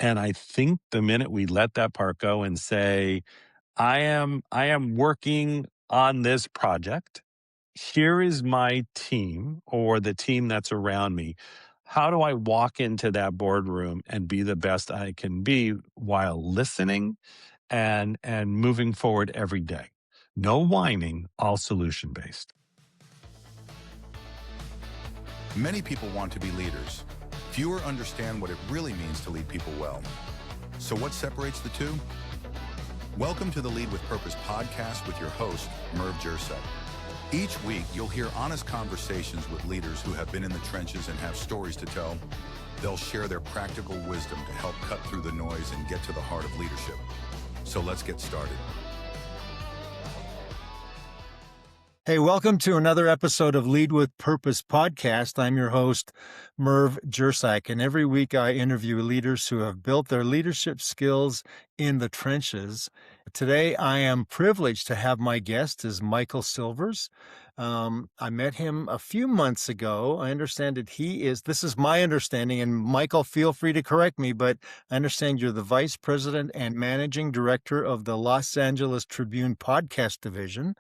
And I think the minute we let that part go and say, I am working on this project. Here is my team or the team that's around me. How do I walk into that boardroom and be the best I can be while listening and moving forward every day? No whining, all solution based. Many people want to be leaders. Fewer understand what it really means to lead people well. So what separates the two? Welcome to the Lead with Purpose podcast with your host, Merv Jersak. Each week, you'll hear honest conversations with leaders who have been in the trenches and have stories to tell. They'll share their practical wisdom to help cut through the noise and get to the heart of leadership. So let's get started. Hey, welcome to another episode of Lead with Purpose podcast. I'm your host, Merv Jersak, and every week I interview leaders who have built their leadership skills in the trenches. Today, I am privileged to have my guest is Michael Silvers. I met him a few months ago. I understand that this is my understanding, and Michael, feel free to correct me, but I understand you're the Vice President and Managing Director of the Los Angeles Tribune podcast division,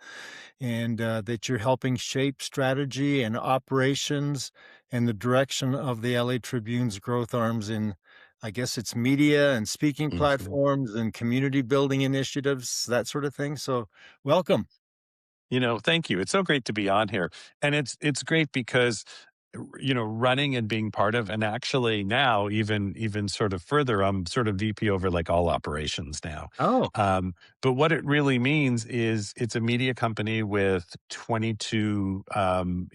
and that you're helping shape strategy and operations and the direction of the LA Tribune's growth arms in, I guess it's media and speaking platforms and community building initiatives, that sort of thing. So welcome. Thank you. It's so great to be on here. And it's great because running and being part of, and actually now even sort of further, I'm sort of VP over like all operations now. Oh, But what it really means is it's a media company with 22,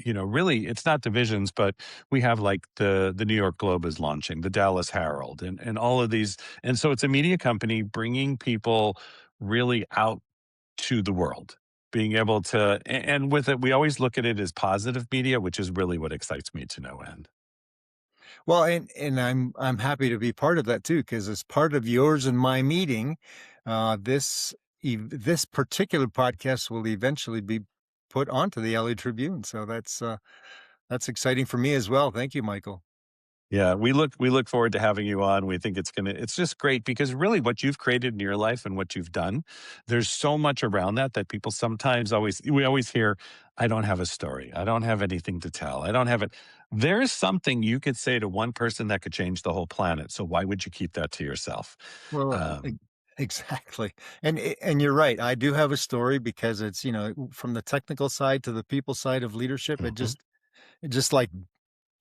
really it's not divisions, but we have like the New York Globe is launching, the Dallas Herald and all of these. And so it's a media company bringing people really out to the world. Being able to, and with it, we always look at it as positive media, which is really what excites me to no end. well, and I'm happy to be part of that too, because as part of yours and my meeting, this particular podcast will eventually be put onto the LA Tribune. So that's exciting for me as well. Thank you, Michael. Yeah, we look forward to having you on. We think it's just great because really what you've created in your life and what you've done, there's so much around that people sometimes we always hear, I don't have a story. I don't have anything to tell. I don't have it. There's something you could say to one person that could change the whole planet. So why would you keep that to yourself? Well, exactly. And you're right. I do have a story because it's, from the technical side to the people side of leadership, it just like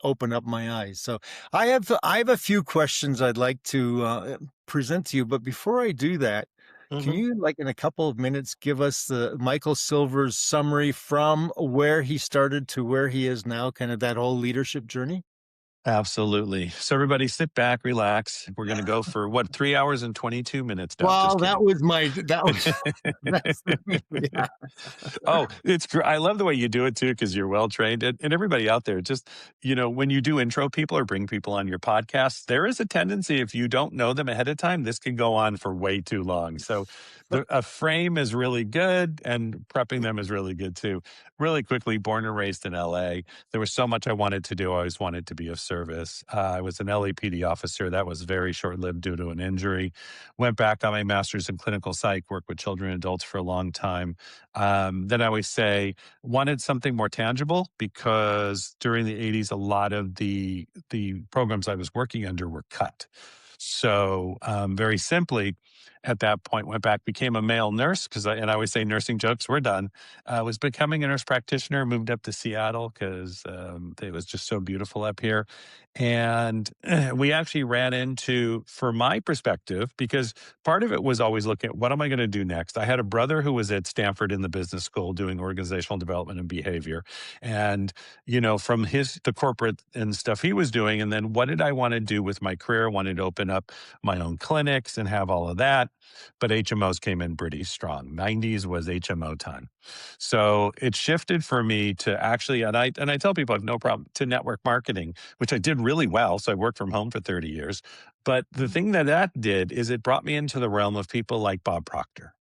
opened up my eyes. So I have a few questions I'd like to present to you, but before I do that, can you, like in a couple of minutes, give us the Michael Silvers summary from where he started to where he is now, kind of that whole leadership journey? Absolutely. So everybody sit back, relax. We're going to go for 3 hours and 22 minutes. No, Well, just that's yeah. Oh, it's great. I love the way you do it too, because you're well trained. And everybody out there, just, when you do intro people or bring people on your podcast, there is a tendency, if you don't know them ahead of time, this can go on for way too long. So a frame is really good and prepping them is really good too. Really quickly, born and raised in LA. There was so much I wanted to do. I always wanted to be of service. I was an LAPD officer. That was very short-lived due to an injury. Went back on my master's in clinical psych, worked with children and adults for a long time. Then I always say, wanted something more tangible because during the 80s, a lot of the programs I was working under were cut. So very simply, at that point, went back, became a male nurse and I always say nursing jokes, we're done. Was becoming a nurse practitioner, moved up to Seattle because it was just so beautiful up here. And we actually ran into, for my perspective, because part of it was always looking at what am I going to do next? I had a brother who was at Stanford in the business school doing organizational development and behavior. And, from the corporate and stuff he was doing. And then what did I want to do with my career? I wanted to open up my own clinics and have all of that. But HMOs came in pretty strong. 90s was HMO time. So it shifted for me to actually, and I tell people I have no problem, to network marketing, which I did really well. So I worked from home for 30 years. But the thing that did is it brought me into the realm of people like Bob Proctor.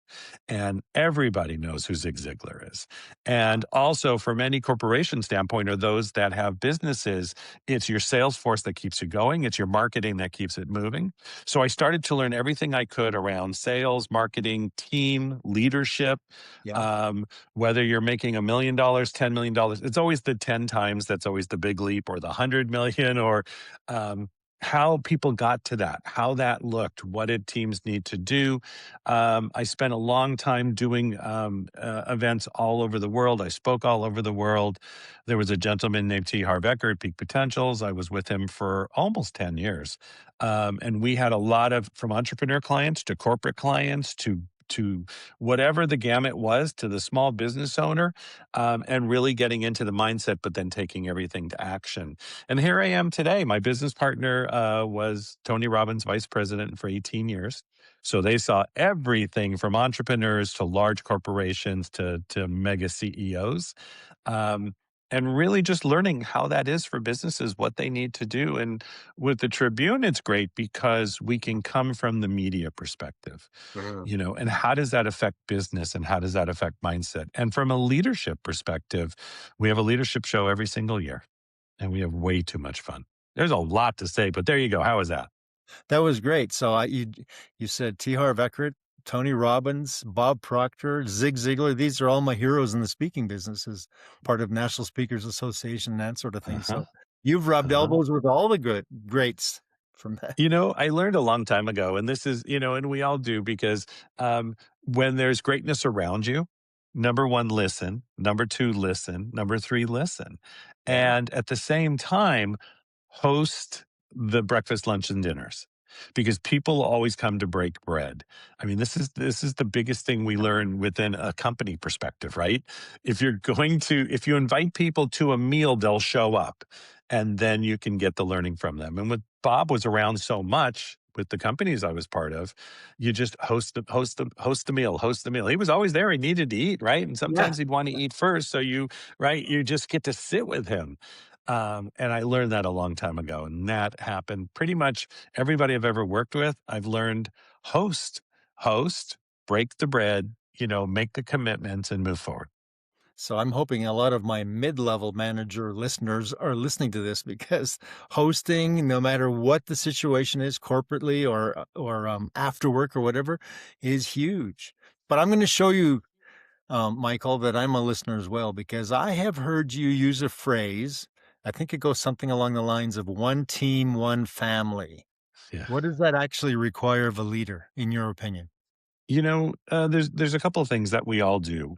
And everybody knows who Zig Ziglar is. And also, from any corporation standpoint, or those that have businesses, it's your sales force that keeps you going. It's your marketing that keeps it moving. So I started to learn everything I could around sales, marketing, team, leadership. Yeah. Um, Whether you're making $1 million, $10 million, it's always the 10 times that's always the big leap, or the 100 million, or um, how people got to that, how that looked, what did teams need to do. I spent a long time doing events all over the world. I spoke all over the world. There was a gentleman named Harv Eker at Peak Potentials. I was with him for almost 10 years. And we had a lot of, from entrepreneur clients to corporate clients to whatever the gamut was, to the small business owner, and really getting into the mindset, but then taking everything to action. And here I am today. My business partner was Tony Robbins' vice president for 18 years. So they saw everything from entrepreneurs to large corporations to mega CEOs. Um, and really just learning how that is for businesses, what they need to do. And with the Tribune, it's great because we can come from the media perspective, Mhm. and how does that affect business and how does that affect mindset? And from a leadership perspective, we have a leadership show every single year and we have way too much fun. There's a lot to say, but there you go. How was that? That was great. So you said T. Harv Eker, Tony Robbins, Bob Proctor, Zig Ziglar. These are all my heroes in the speaking business as part of National Speakers Association and that sort of thing. Uh-huh. So you've rubbed Uh-huh. elbows with all the good greats from that. I learned a long time ago, and this is, and we all do, because when there's greatness around you, number one, listen. Number two, listen. Number three, listen. Yeah. And at the same time, host the breakfast, lunch, and dinners, because people always come to break bread. I mean, this is the biggest thing we learn within a company perspective, right? If you invite people to a meal, they'll show up, and then you can get the learning from them. And with Bob was around so much with the companies I was part of, you just host the meal. He was always there. He needed to eat, right? And Yeah. sometimes he'd want to eat first. So you just get to sit with him. And I learned that a long time ago. And that happened pretty much everybody I've ever worked with. I've learned host, host, break the bread, make the commitments and move forward. So I'm hoping a lot of my mid-level manager listeners are listening to this because hosting, no matter what the situation is corporately or after work or whatever, is huge. But I'm going to show you, Michael, that I'm a listener as well, because I have heard you use a phrase. I think it goes something along the lines of one team, one family. Yeah. What does that actually require of a leader, in your opinion? There's a couple of things that we all do.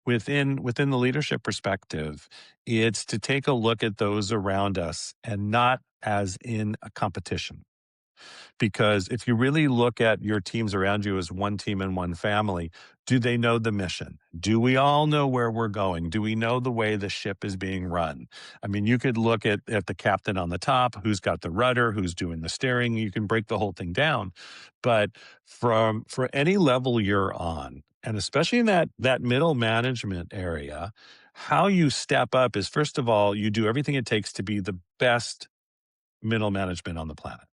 Within the leadership perspective, it's to take a look at those around us and not as in a competition. Because if you really look at your teams around you as one team and one family, do they know the mission? Do we all know where we're going? Do we know the way the ship is being run? I mean, you could look at the captain on the top, who's got the rudder, who's doing the steering. You can break the whole thing down. But for any level you're on, and especially in that middle management area, how you step up is, first of all, you do everything it takes to be the best middle management on the planet.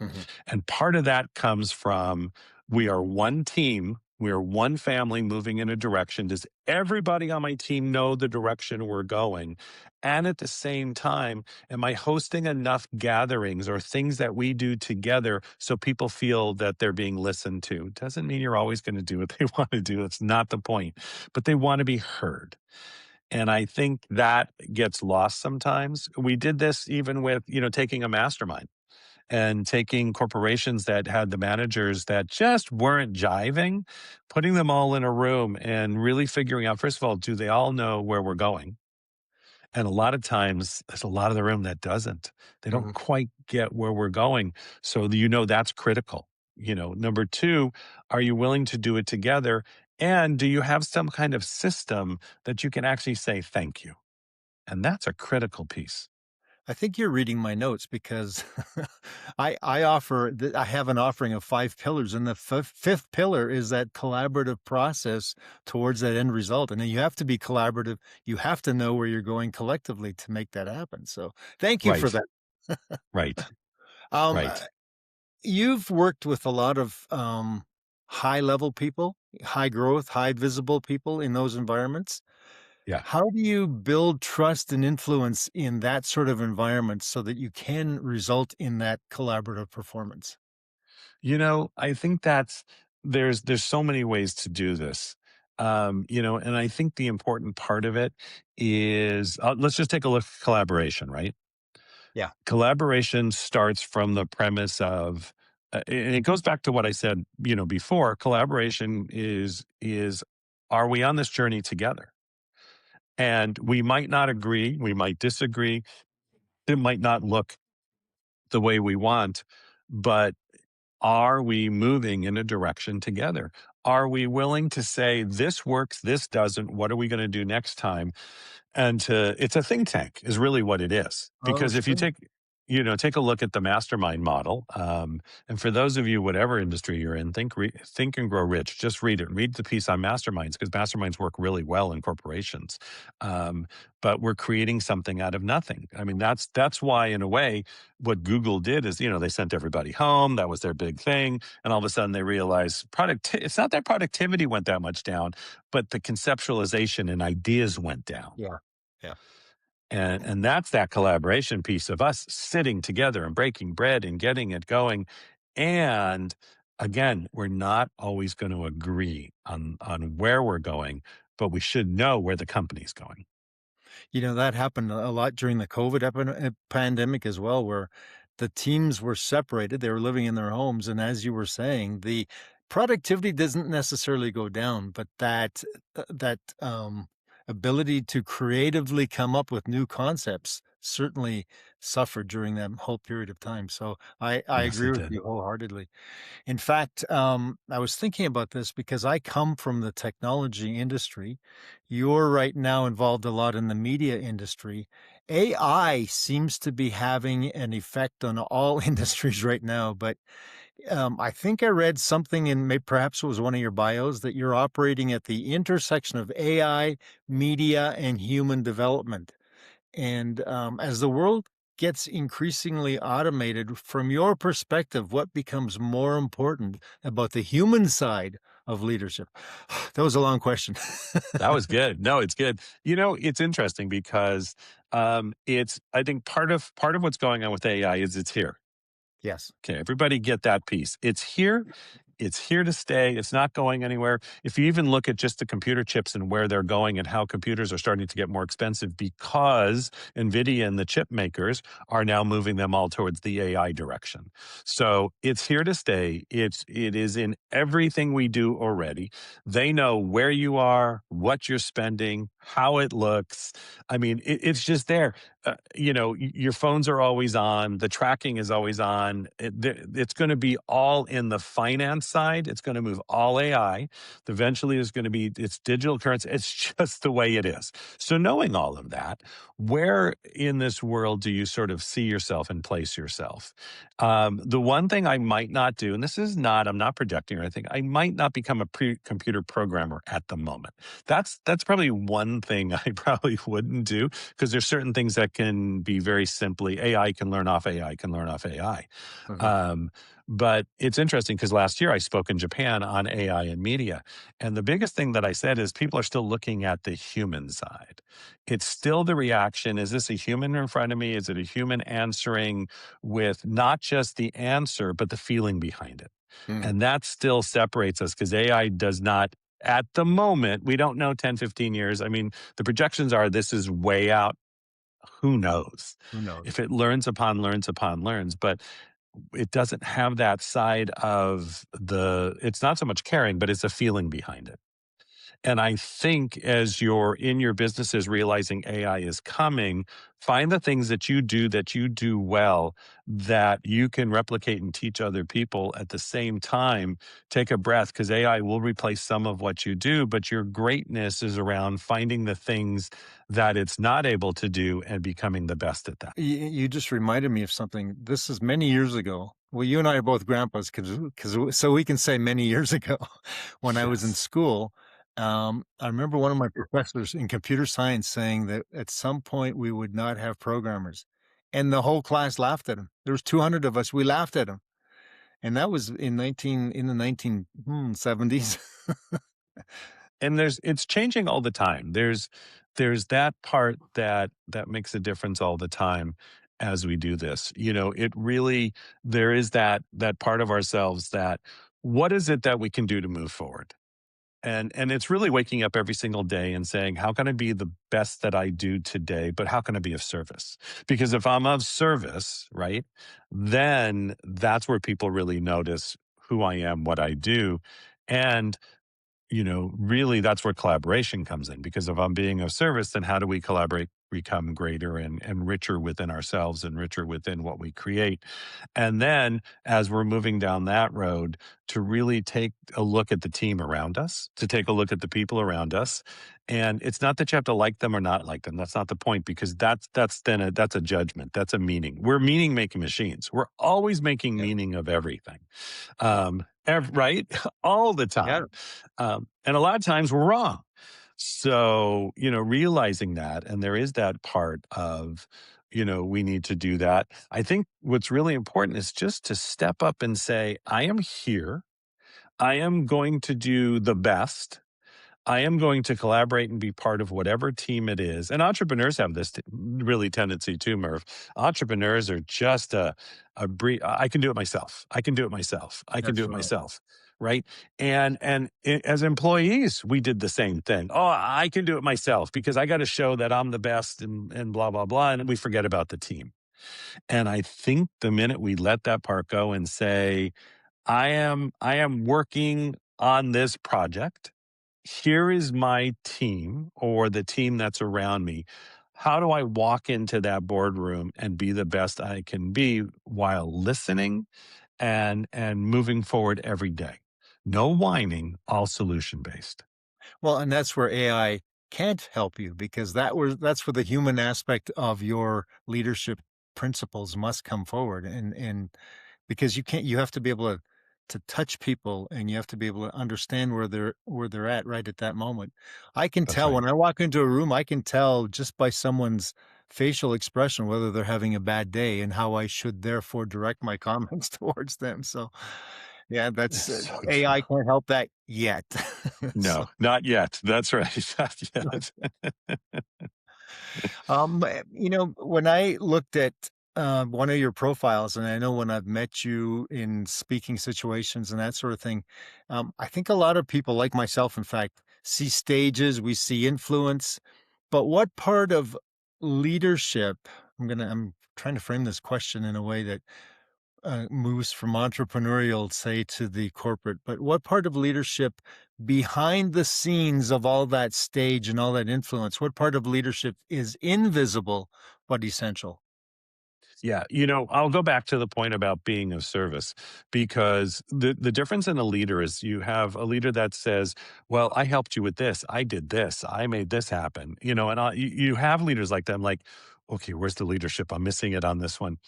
Mhm. And part of that comes from, we are one team, we are one family moving in a direction. Does everybody on my team know the direction we're going? And at the same time, am I hosting enough gatherings or things that we do together so people feel that they're being listened to? Doesn't mean you're always going to do what they want to do. That's not the point. But they want to be heard. And I think that gets lost sometimes. We did this even with, taking a mastermind and taking corporations that had the managers that just weren't jiving, putting them all in a room and really figuring out, first of all, do they all know where we're going? And a lot of times, there's a lot of the room that doesn't. They don't Mhm. quite get where we're going. So, that's critical. Number two, are you willing to do it together? And do you have some kind of system that you can actually say thank you? And that's a critical piece. I think you're reading my notes because I have an offering of 5 pillars, and the fifth pillar is that collaborative process towards that end result. And then you have to be collaborative. You have to know where you're going collectively to make that happen. So thank you for Right, that. right, Um, uh, right. you've worked with a lot of high level people, high growth, high visible people in those environments. Yeah. How do you build trust and influence in that sort of environment so that you can result in that collaborative performance? I think there's so many ways to do this. And I think the important part of it is let's just take a look at collaboration, right? Yeah. Collaboration starts from the premise of and it goes back to what I said, before. Collaboration is are we on this journey together? And we might not agree, we might disagree, it might not look the way we want, but are we moving in a direction together? Are we willing to say, this works, this doesn't? What are we going to do next time? And it's a think tank is really what it is. Oh, Because if you sure. take a look at the mastermind model, and for those of you, whatever industry you're in, think and grow rich. Just read it. Read the piece on masterminds because masterminds work really well in corporations. Um, but we're creating something out of nothing. I mean, that's why, in a way, what Google did is, they sent everybody home. That was their big thing, and all of a sudden they realized it's not that productivity went that much down, but the conceptualization and ideas went down. Yeah. Yeah. And that's that collaboration piece of us sitting together and breaking bread and getting it going. And again, we're not always going to agree on where we're going, but we should know where the company's going. That happened a lot during the COVID pandemic as well, where the teams were separated. They were living in their homes. And as you were saying, the productivity doesn't necessarily go down, but that ability to creatively come up with new concepts certainly suffered during that whole period of time. So I Yes, agree it with did. you wholeheartedly. In fact, I was thinking about this because I come from the technology industry. You're right now involved a lot in the media industry. AI seems to be having an effect on all industries right now, but I think I read something in perhaps it was one of your bios that you're operating at the intersection of AI, media, and human development. And as the world gets increasingly automated, from your perspective, what becomes more important about the human side of leadership? That was a long question. That was good. No, it's good. It's interesting because it's I think part of what's going on with AI is it's here. Yes. Okay, everybody get that piece. It's here. It's here to stay. It's not going anywhere. If you even look at just the computer chips and where they're going and how computers are starting to get more expensive because NVIDIA and the chip makers are now moving them all towards the AI direction. So it's here to stay. It is in everything we do already. They know where you are, what you're spending, how it looks. I mean, it's just there. Your phones are always on. The tracking is always on. It's going to be all in the finance side. It's going to move all AI. Eventually, there's going to be it's digital currency. It's just the way it is. So, knowing all of that, where in this world do you sort of see yourself and place yourself? The one thing I might not do, and I'm not projecting or anything. I might not become a computer programmer at the moment. That's probably one thing I probably wouldn't do because there's certain things that can be very simply AI can learn off AI can learn off AI. Mhm. Um, but it's interesting because last year I spoke in Japan on AI and media. And the biggest thing that I said is people are still looking at the human side. It's still the reaction. Is this a human in front of me? Is it a human answering with not just the answer, but the feeling behind it? Mm. And that still separates us because AI does not, at the moment, we don't know 10, 15 years. I mean, the projections are this is way out. Who knows? Who knows? If it learns upon learns upon learns, but it doesn't have that side of it's not so much caring, but it's a feeling behind it. And I think as you're in your businesses realizing AI is coming, find the things that you do well that you can replicate and teach other people at the same time. Take a breath because AI will replace some of what you do, but your greatness is around finding the things that it's not able to do and becoming the best at that. You just reminded me of something. This is many years ago. Well, you and I are both grandpas, so we can say many years ago. When I was in Yes. school, I remember one of my professors in computer science saying that at some point we would not have programmers, and the whole class laughed at him. There was 200 of us. We laughed at him, And that was in the 1970s. And it's changing all the time. There's that part that makes a difference all the time as we do this. It really, there is that part of ourselves that, what is it that we can do to move forward? And it's really waking up every single day and saying, how can I be the best that I do today, but how can I be of service? Because if I'm of service, right, then that's where people really notice who I am, what I do. And really that's where collaboration comes in, because if I'm being of service, then how do we collaborate, become greater and richer within ourselves and richer within what we create? And then as we're moving down that road, to really take a look at the team around us, to take a look at the people around us. And it's not that you have to like them or not like them. That's not the point, because that's a judgment. That's a meaning. We're meaning making machines. We're always making Yeah. meaning of everything. Right? All the Yeah. time. And a lot of times we're wrong. So, realizing that, and there is that part of, we need to do that. I think what's really important is just to step up and say, I am here. I am going to do the best. I am going to collaborate and be part of whatever team it is. And entrepreneurs have this really tendency too, Merv. Entrepreneurs are just a brief, I can do it myself. I can do it myself. I can do That's it right. myself. Right. As employees, we did the same thing. Oh, I can do it myself because I got to show that I'm the best and blah, blah, blah. And we forget about the team. And I think the minute we let that part go and say, I am working on this project, here is my team or the team that's around me. How do I walk into that boardroom and be the best I can be while listening and moving forward every day? No whining, all solution based. Well, and that's where AI can't help you, because that's where the human aspect of your leadership principles must come forward. And because you have to be able to touch people, and you have to be able to understand where they're at right at that moment. I can That's tell right. when I walk into a room, I can tell just by someone's facial expression whether they're having a bad day, and how I should therefore direct my comments towards them. So yeah, that's So true. AI can't help that yet. So No, not yet. That's right. Not right. yet. When I looked at one of your profiles, and I know when I've met you in speaking situations and that sort of thing, I think a lot of people, like myself, in fact, see stages, we see influence, but what part of leadership? I'm trying to frame this question in a way that moves from entrepreneurial, say, to the corporate, but what part of leadership behind the scenes of all that stage and all that influence, what part of leadership is invisible but essential? Yeah, I'll go back to the point about being of service, because the difference in a leader is you have a leader that says, "Well, I helped you with this. I did this. I made this happen." You have leaders like that. I'm like, "Okay, where's the leadership? I'm missing it on this one."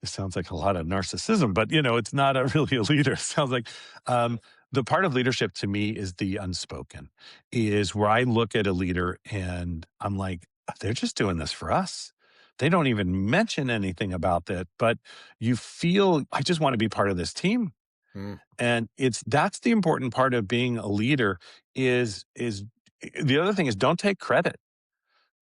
This sounds like a lot of narcissism, but it's not really a leader. It sounds like the part of leadership to me is the unspoken, is where I look at a leader and I'm like, they're just doing this for us. They don't even mention anything about that, but you feel, I just want to be part of this team. Mm. And that's the important part of being a leader is the other thing is, don't take credit.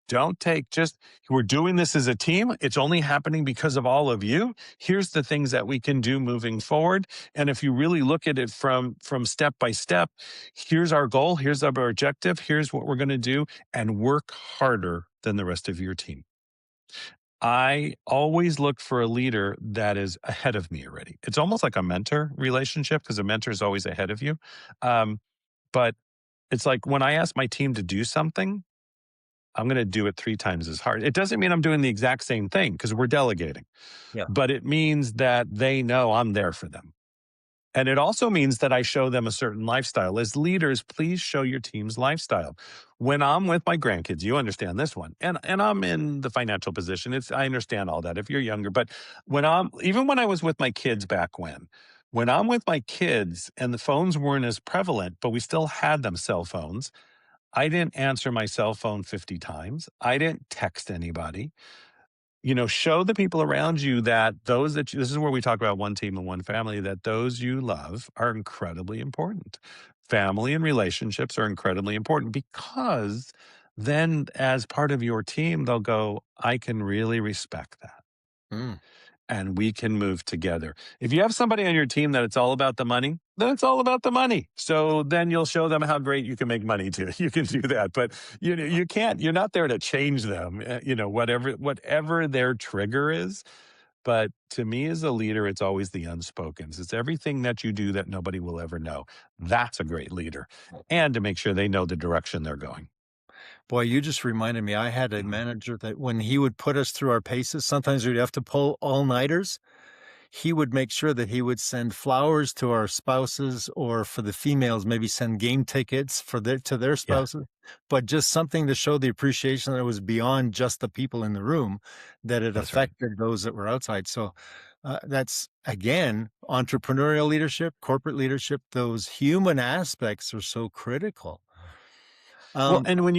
Don't take just, we're doing this as a team. It's only happening because of all of you. Here's the things that we can do moving forward. And if you really look at it from step by step, here's our goal, here's our objective, here's what we're going to do, and work harder than the rest of your team. I always look for a leader that is ahead of me already. It's almost like a mentor relationship, because a mentor is always ahead of you. But it's like when I ask my team to do something, I'm going to do it 3 times as hard. It doesn't mean I'm doing the exact same thing, because we're delegating, Yeah. but it means that they know I'm there for them. And it also means that I show them a certain lifestyle. As leaders, please show your team's lifestyle. When I'm with my grandkids, you understand this one, and I'm in the financial position. I understand all that if you're younger, but even when I was with my kids back when I'm with my kids and the phones weren't as prevalent, but we still had them cell phones, I didn't answer my cell phone 50 times. I didn't text anybody. show the people around you that this is where we talk about one team and one family, that those you love are incredibly important. Family and relationships are incredibly important because then as part of your team, they'll go, I can really respect that Mm. and we can move together. If you have somebody on your team that it's all about the money, then it's all about the money. So then you'll show them how great you can make money too. You can do that, but you can't. You're not there to change them. Whatever their trigger is. But to me, as a leader, it's always the unspokens. It's everything that you do that nobody will ever know. That's a great leader, and to make sure they know the direction they're going. Boy, you just reminded me. I had a manager that when he would put us through our paces, sometimes we'd have to pull all-nighters. He would make sure that he would send flowers to our spouses, or for the females, maybe send game tickets to their Yeah, spouses, but just something to show the appreciation that it was beyond just the people in the room, that it that's right. affected those that were outside. So that's, again, entrepreneurial leadership, corporate leadership. Those human aspects are so critical. Well, Um, and when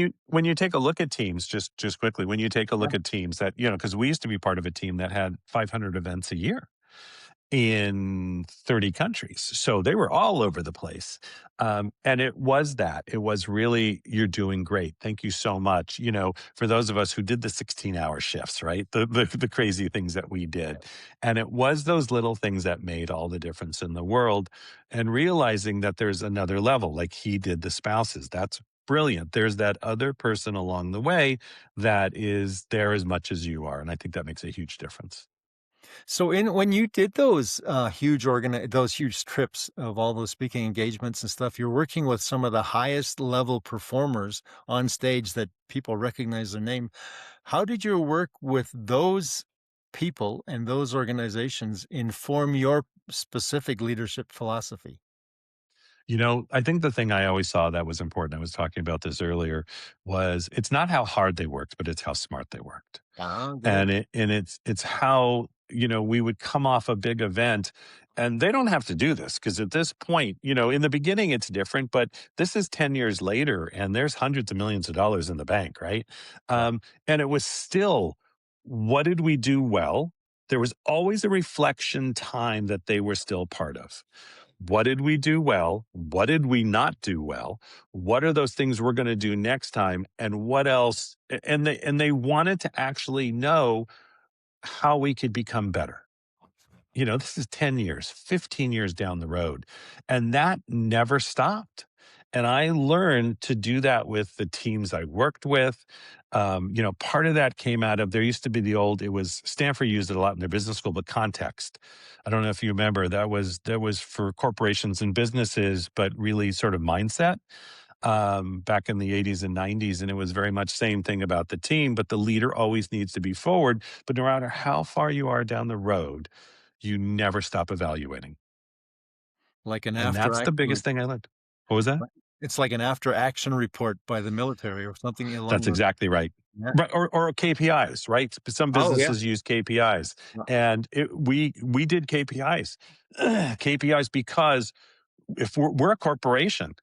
you take a look at teams, just quickly, when you take a yeah, look at teams that, because we used to be part of a team that had 500 events a year in 30 countries. So they were all over the place. And it was that. It was really, you're doing great. Thank you so much. For those of us who did the 16-hour shifts, right? The crazy things that we did. And it was those little things that made all the difference in the world. And realizing that there's another level, like he did the spouses. That's brilliant. There's that other person along the way that is there as much as you are. And I think that makes a huge difference. So when you did those those huge trips of all those speaking engagements and stuff, you're working with some of the highest level performers on stage that people recognize their name. How did your work with those people and those organizations inform your specific leadership philosophy? I think the thing I always saw that was important, I was talking about this earlier, was it's not how hard they worked, but it's how smart they worked. Ah, good. And it's how, we would come off a big event, and they don't have to do this because at this point, in the beginning it's different, but this is 10 years later and there's hundreds of millions of dollars in the bank, right? Yeah. And it was still, what did we do well? There was always a reflection time that they were still part of. What did we do well? What did we not do well? What are those things we're going to do next time? And what else? And they wanted to actually know how we could become better. This is 10 years, 15 years down the road. And that never stopped. And I learned to do that with the teams I worked with. Part of that came out of, there used to be it was Stanford used it a lot in their business school, but context. I don't know if you remember, that was for corporations and businesses, but really sort of mindset back in the 80s and 90s. And it was very much same thing about the team, but the leader always needs to be forward. But no matter how far you are down the road, you never stop evaluating. Like an And after that's the action. biggest thing I learned. What was that? It's like an after action report by the military or something along That's those. exactly right. Yeah. Right, or KPIs, right? Some Oh, yeah. businesses use KPIs, Yeah. and we did KPIs, KPIs because if we're a corporation,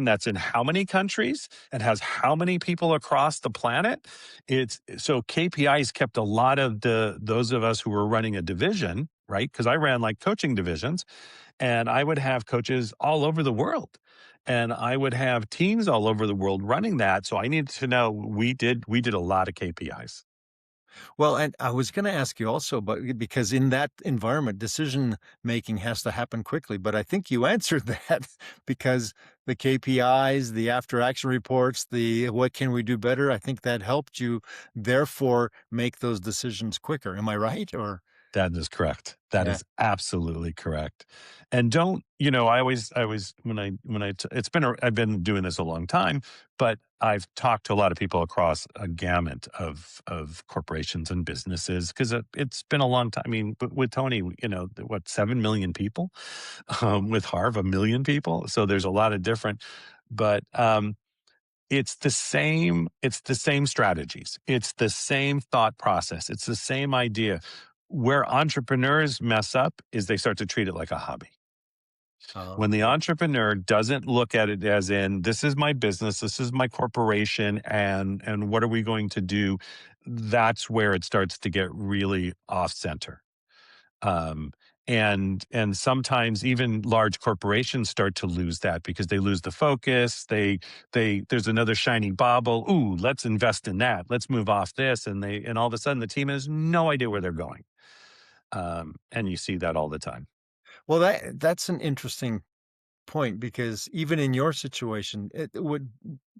that's in how many countries and has how many people across the planet. It's so KPIs kept a lot of those of us who were running a division, right? Because I ran like coaching divisions, and I would have coaches all over the world. And I would have teams all over the world running that. So I needed to know we did a lot of KPIs. Well, and I was going to ask you also, but because in that environment, decision making has to happen quickly. But I think you answered that because the KPIs, the after action reports, the what can we do better, I think that helped you therefore make those decisions quicker. Am I right? Or That is correct. That yeah. is absolutely correct. And don't, I always, I've been doing this a long time, but I've talked to a lot of people across a gamut of corporations and businesses because it's been a long time. I mean, with Tony, 7 million people, with Harv, 1 million people. So there's a lot of different, but, it's the same strategies. It's the same thought process. It's the same idea. Where entrepreneurs mess up is they start to treat it like a hobby. When Oh, the okay. entrepreneur doesn't look at it as in, this is my business, this is my corporation, and what are we going to do? That's where it starts to get really off center. Um, and sometimes even large corporations start to lose that because they lose the focus. They there's another shiny bauble. Ooh, let's invest in that. Let's move off this, and all of a sudden the team has no idea where they're going. And you see that all the time. Well, that's an interesting point because even in your situation, it would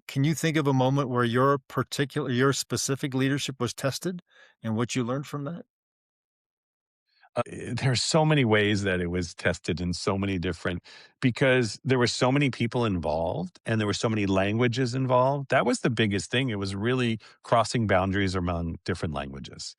can you think of a moment where your specific leadership was tested and what you learned from that? There's so many ways that it was tested in so many different because there were so many people involved and there were so many languages involved. That was the biggest thing. It was really crossing boundaries among different languages.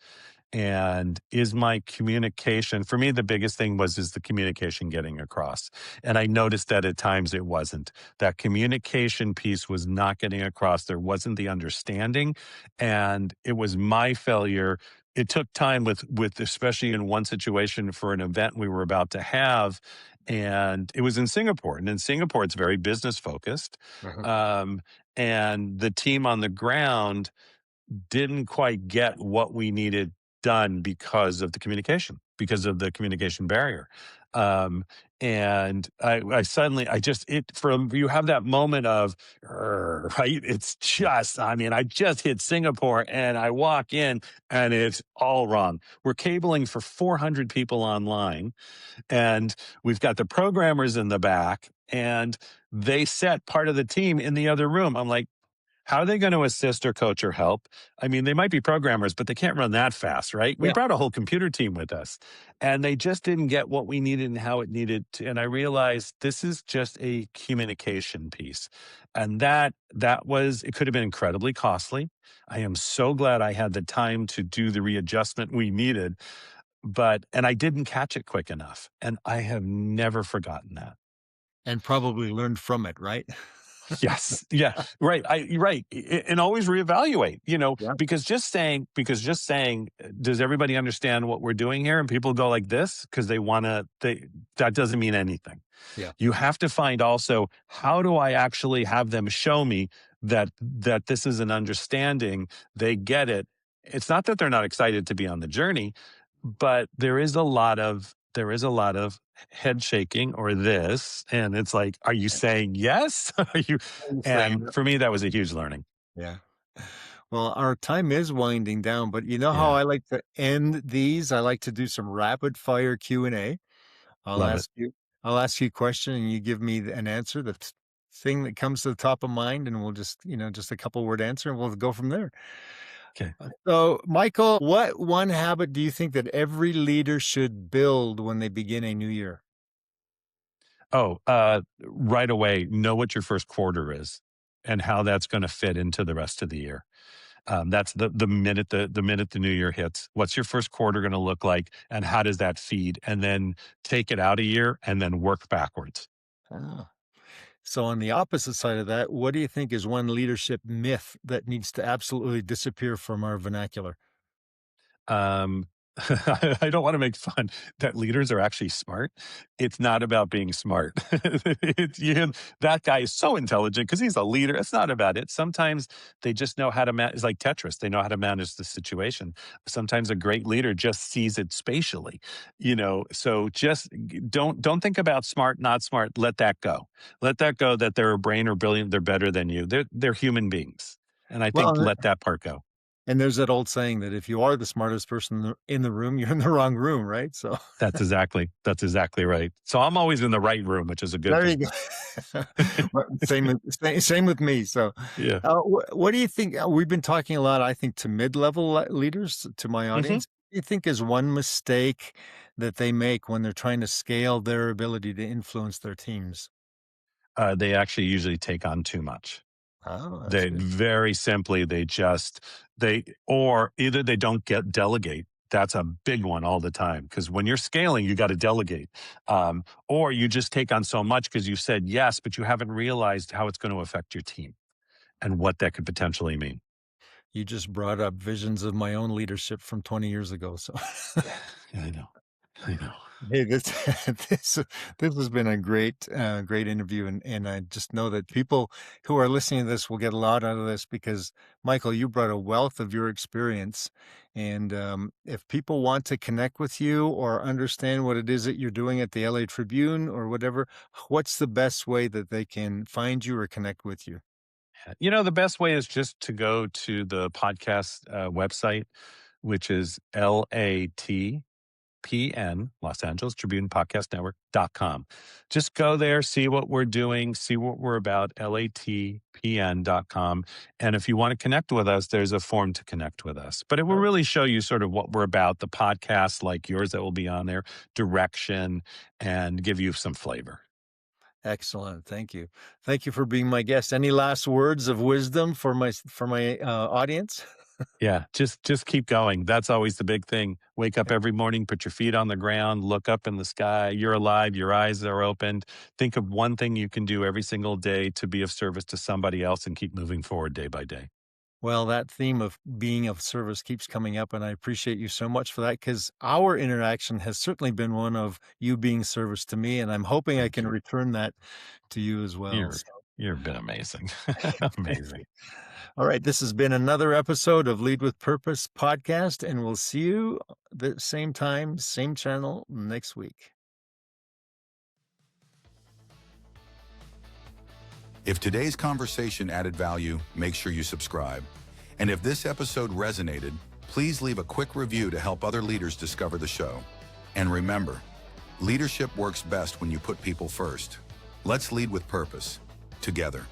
And is my communication for me, the biggest thing was is the communication getting across. And I noticed that at times it wasn't. That communication piece was not getting across. There wasn't the understanding. And it was my failure. It took time with especially in one situation for an event we were about to have. And it was in Singapore. And in Singapore, it's very business focused. Uh-huh. Um, and the team on the ground didn't quite get what we needed done because of the communication barrier. Um, and I suddenly, I just, it, from, you have that moment of, right? It's just, I mean, I just hit Singapore and I walk in and it's all wrong. We're cabling for 400 people online and we've got the programmers in the back and they set part of the team in the other room. I'm like, how are they going to assist or coach or help? I mean, they might be programmers, but they can't run that fast, right? We Yeah. brought a whole computer team with us, and they just didn't get what we needed and how it needed to. And I realized this is just a communication piece, and that was it could have been incredibly costly. I am so glad I had the time to do the readjustment we needed, but and I didn't catch it quick enough, and I have never forgotten that. And probably learned from it, right? Yes. Yeah. Right. You're right. And always reevaluate, Yeah. because just saying, does everybody understand what we're doing here? And people go like this because that doesn't mean anything. Yeah. You have to find also, how do I actually have them show me that this is an understanding, they get it. It's not that they're not excited to be on the journey, but there is a lot of head shaking or this, and it's like, are you saying yes? Are you? Frame And it. for me, that was a huge learning. Yeah. Well, our time is winding down, but you know how Yeah, I like to end these? I like to do some rapid fire Q&A. I'll love it. ask you I'll ask you a question and you give me an answer, thing that comes to the top of mind, and we'll just, just a couple word answer and we'll go from there. Okay. So, Michael, what one habit do you think that every leader should build when they begin a new year? Oh, right away, know what your first quarter is and how that's going to fit into the rest of the year. That's the minute the new year hits. What's your first quarter going to look like, and how does that feed? And then take it out a year, and then work backwards. Ah. So, on the opposite side of that, what do you think is one leadership myth that needs to absolutely disappear from our vernacular? Um, I don't want to make fun that leaders are actually smart. It's not about being smart. That guy is so intelligent because he's a leader. It's not about it. Sometimes they just know how to manage. It's like Tetris. They know how to manage the situation. Sometimes a great leader just sees it spatially. So just don't think about smart, not smart. Let that go. Let that go. That they're a brain or brilliant. They're better than you. They're human beings, and I think Well, let that part go. and there's that old saying that if you are the smartest person in the room, you're in the wrong room, right? So That's exactly right. So I'm always in the right room, which is a good there you thing. go. Well, same with me. So, Yeah. what do you think? We've been talking a lot, I think, to mid-level leaders to my Mhm. audience. What do you think is one mistake that they make when they're trying to scale their ability to influence their teams? They actually usually take on too much. Oh, that's They good. very simply, or either they don't get delegate. That's a big one all the time because when you're scaling, you got to delegate. Or you just take on so much because you said yes, but you haven't realized how it's going to affect your team and what that could potentially mean. You just brought up visions of my own leadership from 20 years ago. So, Yeah, I know. I know. Hey, this this this has been a great interview, and I just know that people who are listening to this will get a lot out of this because, Michael, you brought a wealth of your experience, and if people want to connect with you or understand what it is that you're doing at the LA Tribune or whatever, what's the best way that they can find you or connect with you? The best way is just to go to the podcast website, which is LATPN, Los Angeles Tribune Podcast Network.com. Just go there, see what we're doing, see what we're about, LATPN.com. And if you want to connect with us, there's a form to connect with us. But it will really show you sort of what we're about, the podcasts like yours that will be on there, direction, and give you some flavor. Excellent. Thank you. Thank you for being my guest. Any last words of wisdom for my audience? Yeah, just keep going. That's always the big thing. Wake up every morning, put your feet on the ground, look up in the sky. You're alive, your eyes are opened. Think of one thing you can do every single day to be of service to somebody else and keep moving forward day by day. Well, that theme of being of service keeps coming up, and I appreciate you so much for that because our interaction has certainly been one of you being service to me, and I'm hoping I Thank can you. return that to you as well. You're So, you've been amazing. thank Amazing. you. All right, this has been another episode of Lead with Purpose podcast, and we'll see you the same time, same channel next week. If today's conversation added value, make sure you subscribe. And if this episode resonated, please leave a quick review to help other leaders discover the show. And remember, leadership works best when you put people first. Let's lead with purpose, together.